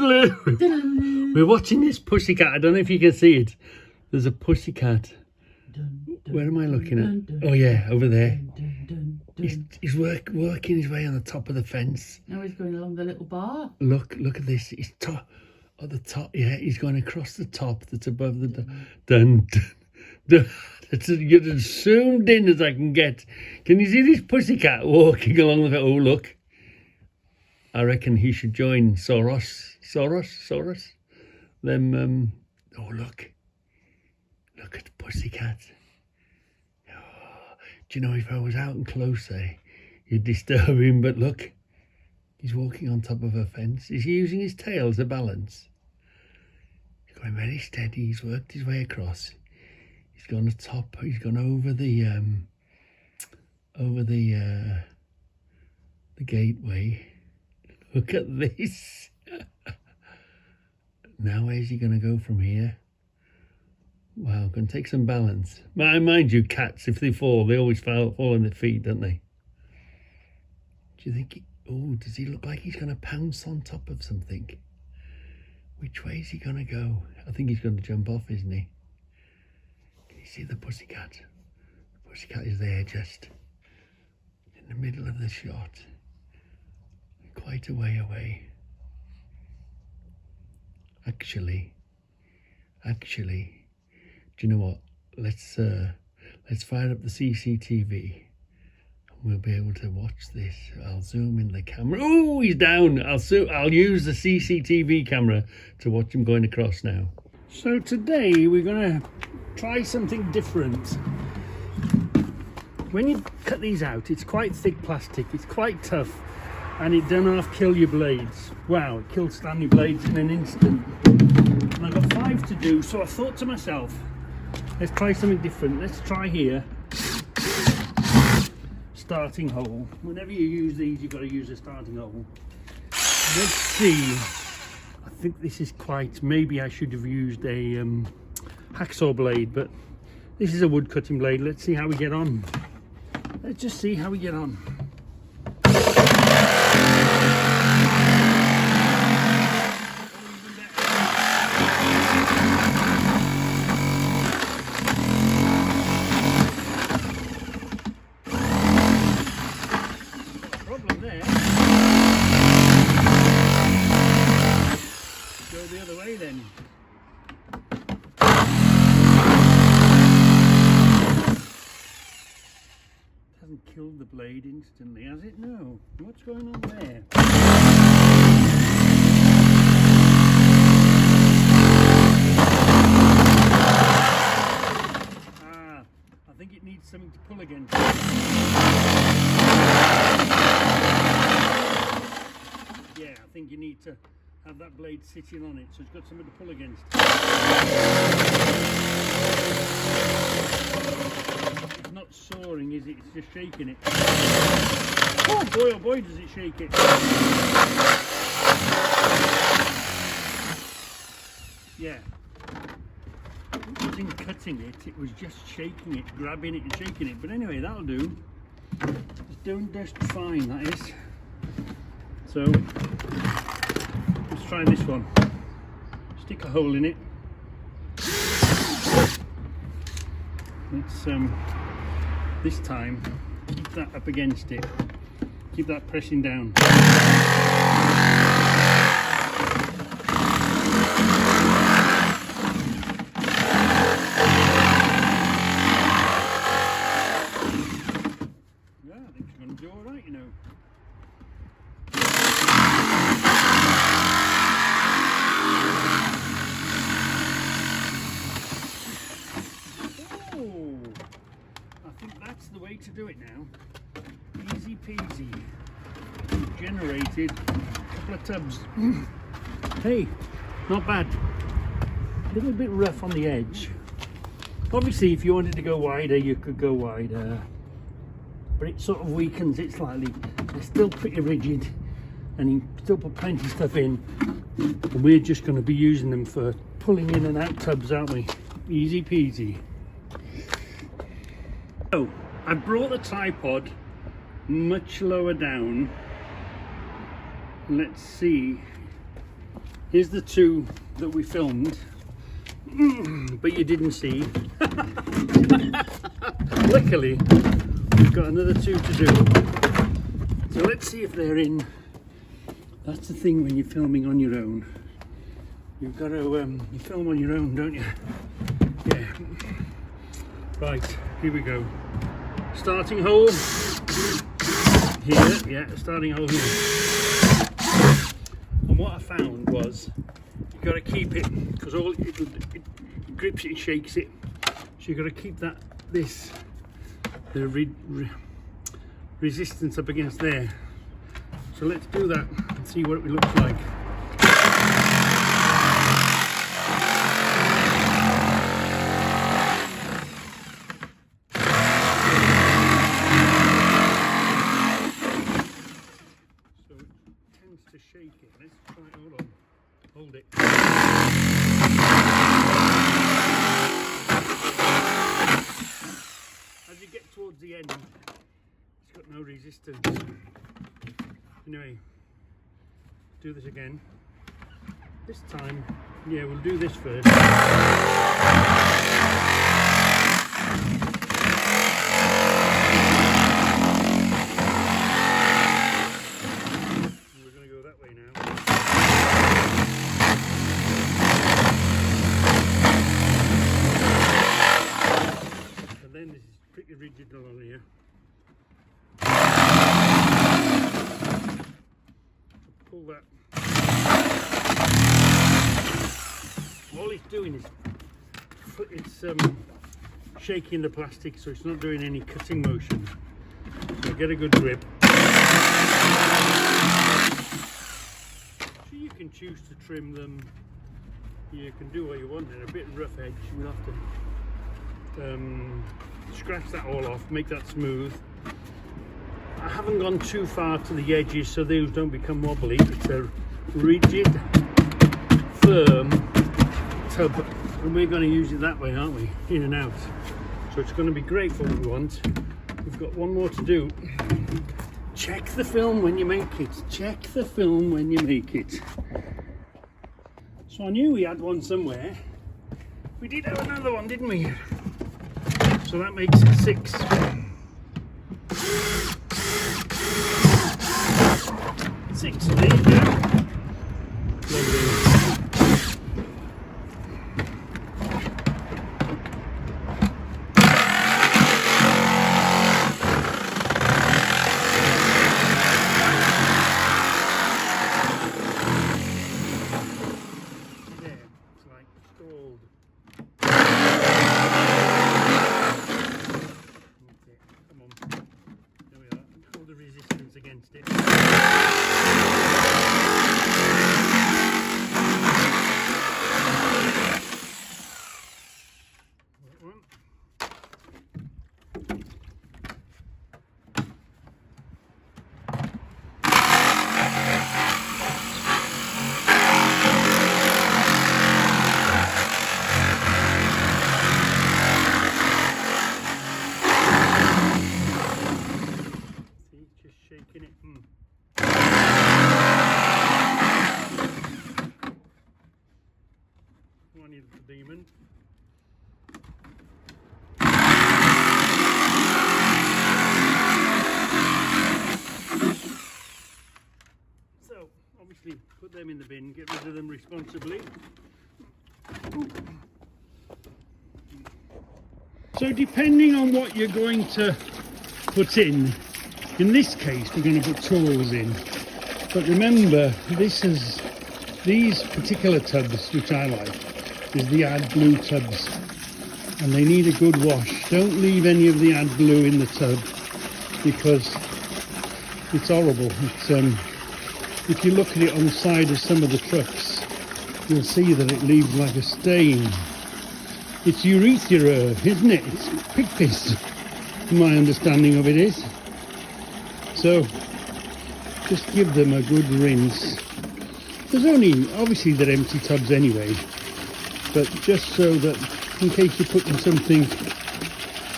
We're watching this pussycat. I don't know if you can see it. There's a pussycat. Where am I looking at? Oh yeah, over there. He's working his way on the top of the fence. Now he's going along the little bar. Look at this. He's at the top. Yeah, he's going across the top that's above the dun. It's as zoomed in as I can get. Can you see this pussycat walking along the? Oh look. I reckon he should join Soros. Them. Oh look at the pussycat. Oh, do you know, if I was out and closer, you'd disturb him. But look, he's walking on top of a fence. He's using his tail as a balance. He's going very steady. He's worked his way across. He's gone atop. He's gone over the gateway. Look at this. Now where's he going to go from here? Wow, going to take some balance. Mind you, cats, if they fall, they always fall on their feet, don't they? Do you think... does he look like he's going to pounce on top of something? Which way is he going to go? I think he's going to jump off, isn't he? Can you see the pussycat? The pussycat is there, just in the middle of the shot. Quite a way away. Actually, do you know what? Let's fire up the CCTV and we'll be able to watch this. I'll zoom in the camera. Oh, he's down. I'll use the CCTV camera to watch him going across now. So today we're going to try something different. When you cut these out, it's quite thick plastic. It's quite tough. And it doesn't half kill your blades. Wow, it killed Stanley blades in an instant. And I've got 5 to do, so I thought to myself, let's try something different. Let's try here. Starting hole. Whenever you use these, you've got to use a starting hole. Let's see. I think this is quite... Maybe I should have used a hacksaw blade, but this is a wood cutting blade. Let's see how we get on. Let's just see how we get on. The other way then. It hasn't killed the blade instantly, has it? No. What's going on there? I think it needs something to pull against. Yeah, I think you need to have that blade sitting on it, so it's got something to pull against. It's not soaring, is it? It's just shaking it. Oh boy, does it shake it. Yeah. It wasn't cutting it, it was just shaking it, grabbing it and shaking it. But anyway, that'll do. It's doing just fine, that is. So, let's try this one. Stick a hole in it. Let's this time keep that up against it. Keep that pressing down. Yeah, I think it's going to do all right, you know. That's the way to do it now. Easy peasy. Generated a couple of tubs. Hey, not bad. A little bit rough on the edge. Obviously, if you wanted to go wider, you could go wider. But it sort of weakens it slightly. They're still pretty rigid, and you can still put plenty of stuff in. And we're just going to be using them for pulling in and out tubs, aren't we? Easy peasy. So, I brought the tripod much lower down. Let's see Here's the two that we filmed, but you didn't see. Luckily, we've got another two to do. So let's see if they're in. That's the thing when you're filming on your own. You've got to you film on your own, don't you? Yeah. Right, here we go. Starting hole here. Yeah, starting hole here. And what I found was you've got to keep it, because it grips it, shakes it. So you've got to keep the resistance up against there. So let's do that and see what it looks like. So it tends to shake it. Let's try it. Hold on. Hold it. As you get towards the end, it's got no resistance. Anyway, do this again. This time, yeah, we'll do this first. We're going to go that way now. And then this is pretty rigid along here. Pull that. All it's doing is it's shaking the plastic, so it's not doing any cutting motion. So get a good grip. So you can choose to trim them. You can do what you want. And a bit rough edge, we'll have to scratch that all off, make that smooth. I haven't gone too far to the edges so those don't become wobbly. It's a rigid, firm tub, and we're going to use it that way, aren't we? In and out. So it's going to be great for what we want. We've got one more to do. Check the film when you make it. Check the film when you make it. So I knew we had one somewhere. We did have another one, didn't we? So that makes it 6. 6, there you go. Lovely. There, it's like stalled. Okay, come on. There we are. Hold the resistance against it. Shaking it. One little demon. So, obviously, put them in the bin, get rid of them responsibly. So, depending on what you're going to put in this case, we're going to put tools in. But remember, these particular tubs, which I like, is the AdBlue tubs, and they need a good wash. Don't leave any of the AdBlue in the tub because it's horrible. If you look at it on the side of some of the trucks, you'll see that it leaves like a stain. It's urethra, isn't it? It's pig piss, my understanding of it is. So just give them a good rinse. There's obviously they're empty tubs anyway, but just so that in case you're putting something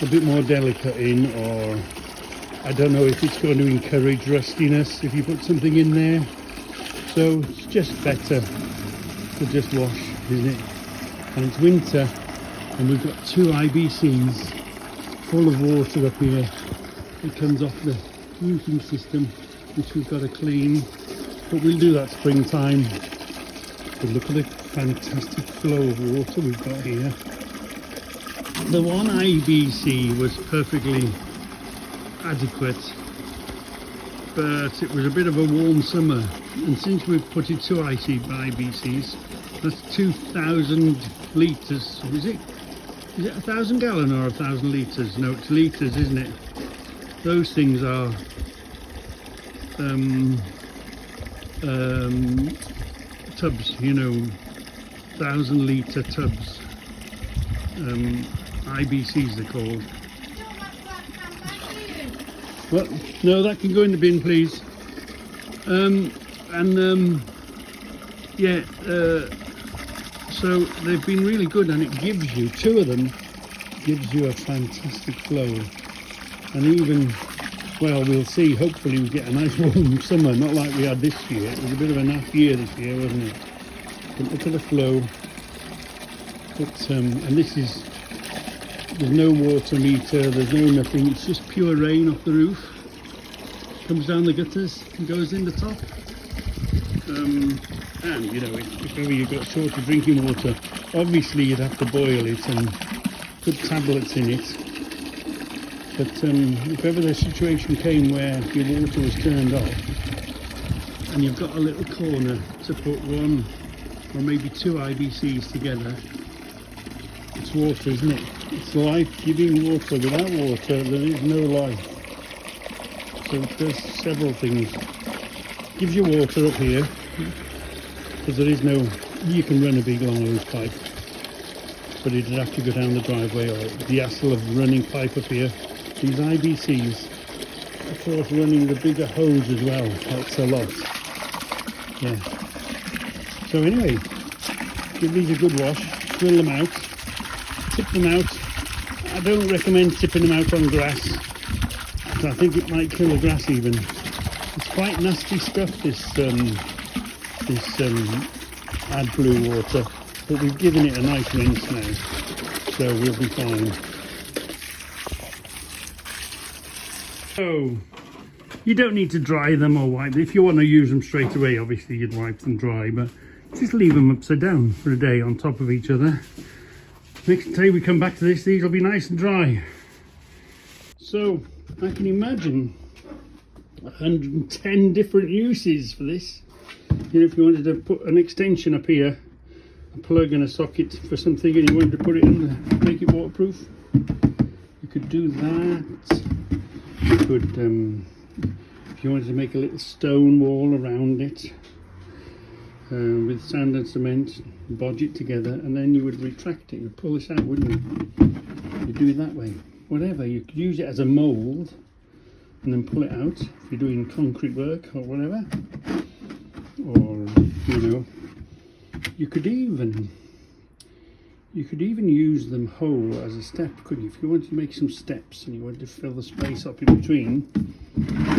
a bit more delicate in, or I don't know if it's going to encourage rustiness if you put something in there. So it's just better to just wash, isn't it? And it's winter, and we've got 2 IBCs full of water up here. It comes off the heating system, which we've got to clean, but we'll do that springtime. But look at the fantastic flow of water we've got here. The 1 IBC was perfectly adequate, but it was a bit of a warm summer, and since we've put in 2 IBCs, that's 2,000 litres. Is it 1,000 gallon or 1,000 litres? No, it's litres, isn't it? Those things are tubs, you know, 1,000 litre tubs. IBCs they're called. What? No, that can go in the bin, please. So they've been really good, and it gives you, 2 of them, gives you a fantastic flow. And even, well, we'll see, hopefully we get a nice warm summer, not like we had this year. It was a bit of a naff year this year, wasn't it? But look at the flow. But, and this is, there's no water meter, there's no nothing, it's just pure rain off the roof. Comes down the gutters and goes in the top. And you know, if ever you've got short of drinking water, obviously you'd have to boil it and put tablets in it. But if ever the situation came where your water was turned off and you've got a little corner to put 1 or maybe 2 IBCs together, it's water, isn't it? It's life-giving water. Without water, there is no life. So it does several things. Gives you water up here, because there is no, you can run a big long hose pipe, but it'd have to go down the driveway, or the hassle of running pipe up here. These IBCs, of course, running the bigger hose as well helps a lot. Yeah. So anyway, give these a good wash, drill them out, tip them out. I don't recommend tipping them out on grass, because I think it might kill the grass even. It's quite nasty stuff, this AdBlue water, but we've given it a nice rinse now, so we'll be fine. So, you don't need to dry them or wipe them. If you want to use them straight away, obviously you'd wipe them dry, but just leave them upside down for a day on top of each other. Next day we come back to this, these will be nice and dry. So, I can imagine 110 different uses for this. You know, if you wanted to put an extension up here, a plug and a socket for something, and you wanted to put it in to make it waterproof, you could do that. You could, if you wanted to make a little stone wall around it with sand and cement, bodge it together, and then you would retract it. You'd pull this out, wouldn't you? You'd do it that way. Whatever, you could use it as a mould and then pull it out if you're doing concrete work or whatever. Or, you know, you could even use them whole as a step, couldn't you? If you wanted to make some steps and you wanted to fill the space up in between,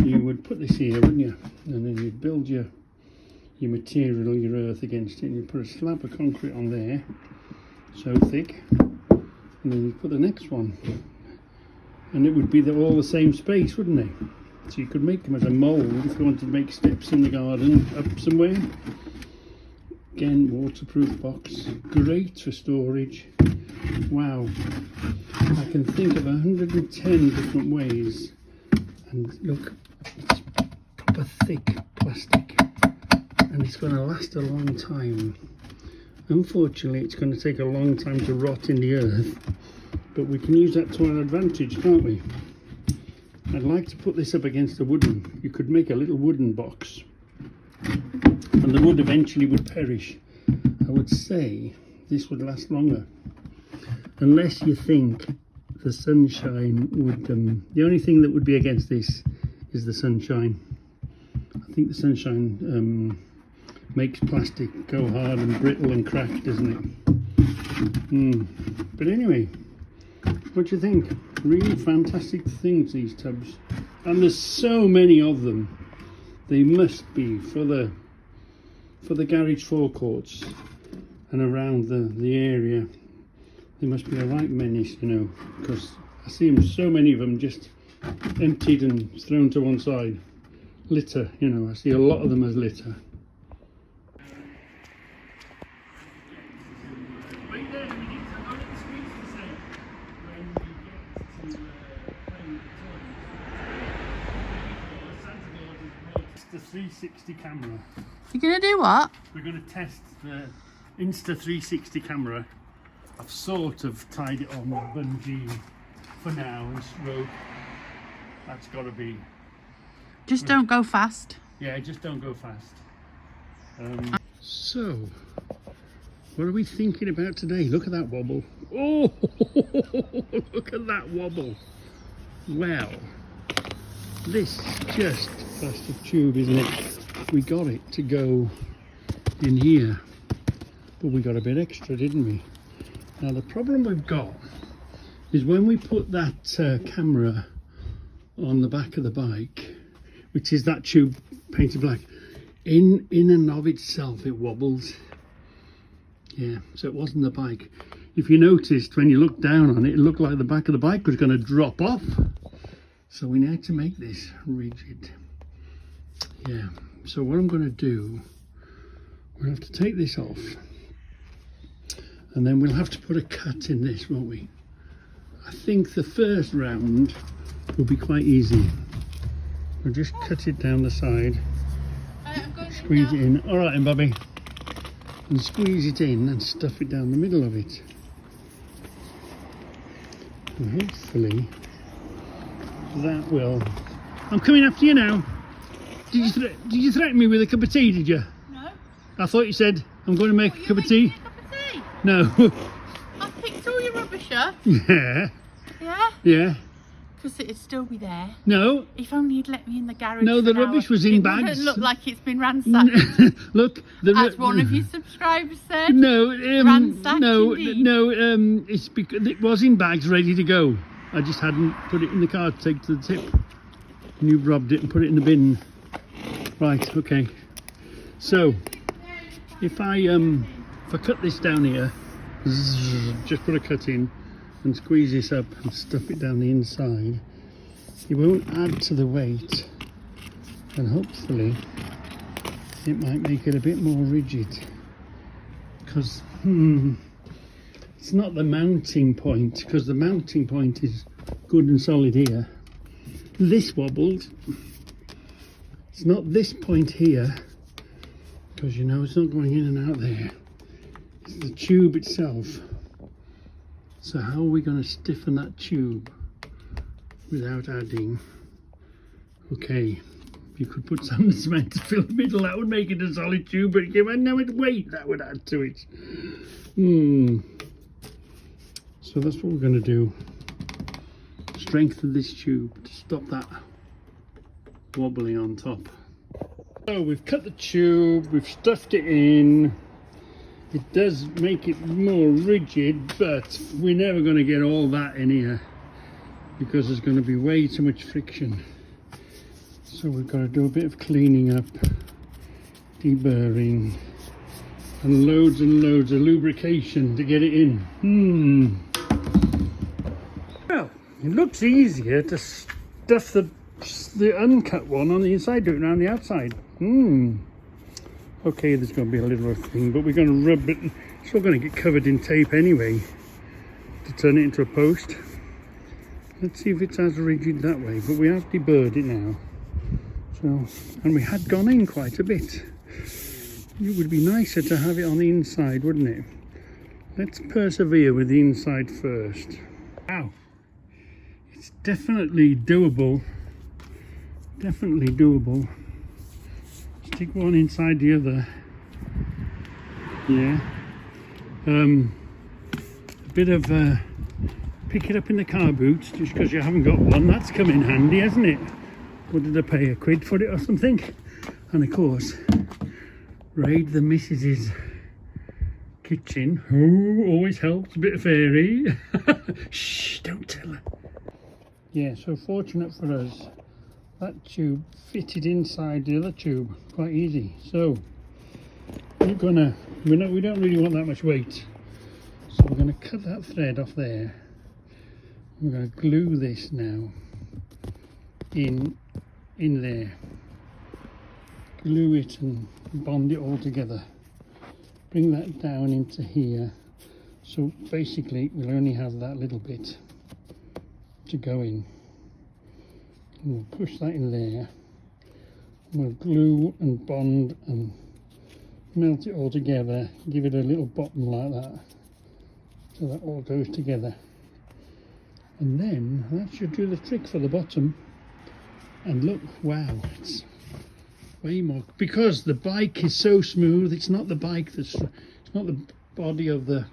you would put this here, wouldn't you? And then you'd build your material, your earth against it, and you put a slab of concrete on there, so thick, and then you put the next one, and it would be all the same space, wouldn't they? So you could make them as a mould if you wanted to make steps in the garden up somewhere. Again, waterproof box, great for storage. Wow, I can think of 110 different ways. And look, it's proper thick plastic, and it's going to last a long time. Unfortunately, it's going to take a long time to rot in the earth, but we can use that to our advantage, can't we? I'd like to put this up against a wooden, you could make a little wooden box, and the wood eventually would perish. I would say this would last longer, unless you think the sunshine would, the only thing that would be against this is the sunshine. I think the sunshine makes plastic go hard and brittle and crack, doesn't it? But anyway, what do you think? Really fantastic things, these tubs, and there's so many of them. They must be for the garage forecourts. and around the area. They must be a right menace, you know, because I see them, so many of them just emptied and thrown to one side. Litter, you know, I see a lot of them as litter. The 360 camera. You're gonna do what? We're going to test the Insta 360 camera. I've sort of tied it on with bungee for now and rope. That's got to be. Just don't go fast. Yeah, just don't go fast. So, what are we thinking about today? Look at that wobble. Oh, look at that wobble. Well, this is just plastic tube, isn't it? We got it to go in here, but we got a bit extra, didn't we? Now the problem we've got is when we put that camera on the back of the bike, which is that tube painted black, in and of itself it wobbles. Yeah, so it wasn't the bike. If you noticed, when you looked down on it, it looked like the back of the bike was going to drop off. So we need to make this rigid. Yeah, so what I'm going to do, we'll have to take this off, and then we'll have to put a cut in this, won't we? I think the first round will be quite easy. We'll just cut it down the side, squeeze it in. All right, then, Bobby. And squeeze it in and stuff it down the middle of it. And hopefully that will. I'm coming after you now. Did you threaten me with a cup of tea, did you? No. I thought you said I'm going to make a cup of tea. A cup of tea? No. I picked all your rubbish up. Yeah. Yeah? Yeah. Because it'd still be there. No. If only you'd let me in the garage. No, the for an rubbish hour. was in It bags. wouldn't look like it's been ransacked. Look. As one of your subscribers said. No. Ransacked indeed. No. It's because it was in bags ready to go. I just hadn't put it in the car to take to the tip. And you robbed it and put it in the bin. Right, okay. So if I cut this down here, just put a cut in and squeeze this up and stuff it down the inside, it won't add to the weight, and hopefully it might make it a bit more rigid, because it's not the mounting point, because the mounting point is good and solid here. This wobbled. It's not this point here, because you know it's not going in and out there. It's the tube itself. So how are we going to stiffen that tube without adding? Okay, if you could put some cement to fill the middle, that would make it a solid tube, but if I know its weight, that would add to it. So that's what we're going to do. Strengthen this tube to stop that wobbling on top. So we've cut the tube, we've stuffed it in. It does make it more rigid, but we're never going to get all that in here because there's going to be way too much friction. So we've got to do a bit of cleaning up, deburring, and loads of lubrication to get it in. Well, it looks easier to stuff the uncut one on the inside, do it around the outside. Okay, there's going to be a little thing, but we're going to rub it. It's all going to get covered in tape anyway to turn it into a post. Let's see if it's as rigid that way, but we have deburred it now. So, and we had gone in quite a bit. It would be nicer to have it on the inside, wouldn't it? Let's persevere with the inside first. Wow, it's definitely doable. Definitely doable. Stick one inside the other. Yeah. A bit of pick it up in the car boot just because you haven't got one. That's come in handy, hasn't it? What did I pay, £1 for it or something? And of course, raid the missus's kitchen. Oh, always helps. A bit of fairy. Shh, don't tell her. Yeah, so fortunate for us, that tube fitted inside the other tube quite easy. So we're gonna We don't really want that much weight. So we're going to cut that thread off there. We're going to glue this now in there. Glue it and bond it all together. Bring that down into here. So basically we'll only have that little bit to go in. And we'll push that in there. We'll glue and bond and melt it all together. Give it a little bottom like that. So that all goes together. And then that should do the trick for the bottom. And look, wow, it's way more, because the bike is so smooth. It's not the bike it's not the body of the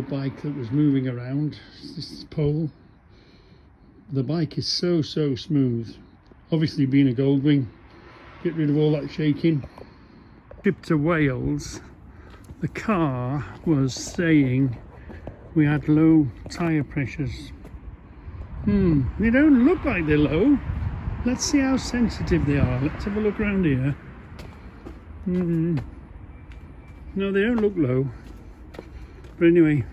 bike that was moving around. It's this pole. The bike is so smooth. Obviously being a Goldwing, get rid of all that shaking. Trip to Wales, the car was saying we had low tyre pressures. They don't look like they're low. Let's see how sensitive they are. Let's have a look around here. No, they don't look low. But anyway,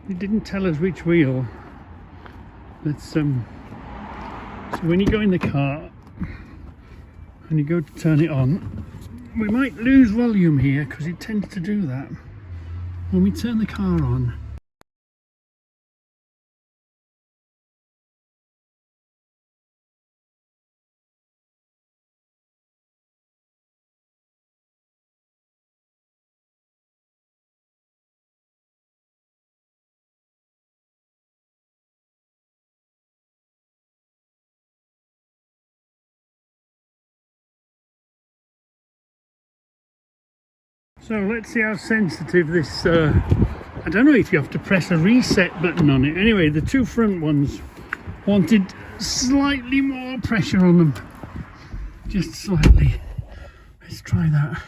they didn't tell us which wheel. Let's so when you go in the car and you go to turn it on, we might lose volume here because it tends to do that. When we turn the car on, so let's see how sensitive this, I don't know if you have to press a reset button on it. Anyway, the two front ones wanted slightly more pressure on them. Just slightly. Let's try that.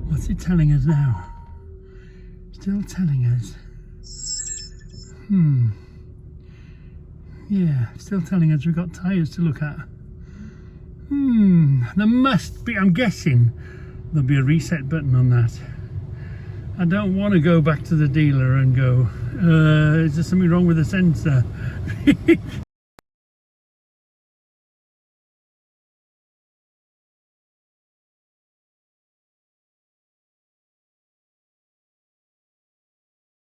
What's it telling us now? Still telling us. Yeah, still telling us we've got tyres to look at. There must be, I'm guessing there'll be a reset button on that. I don't want to go back to the dealer and go, is there something wrong with the sensor?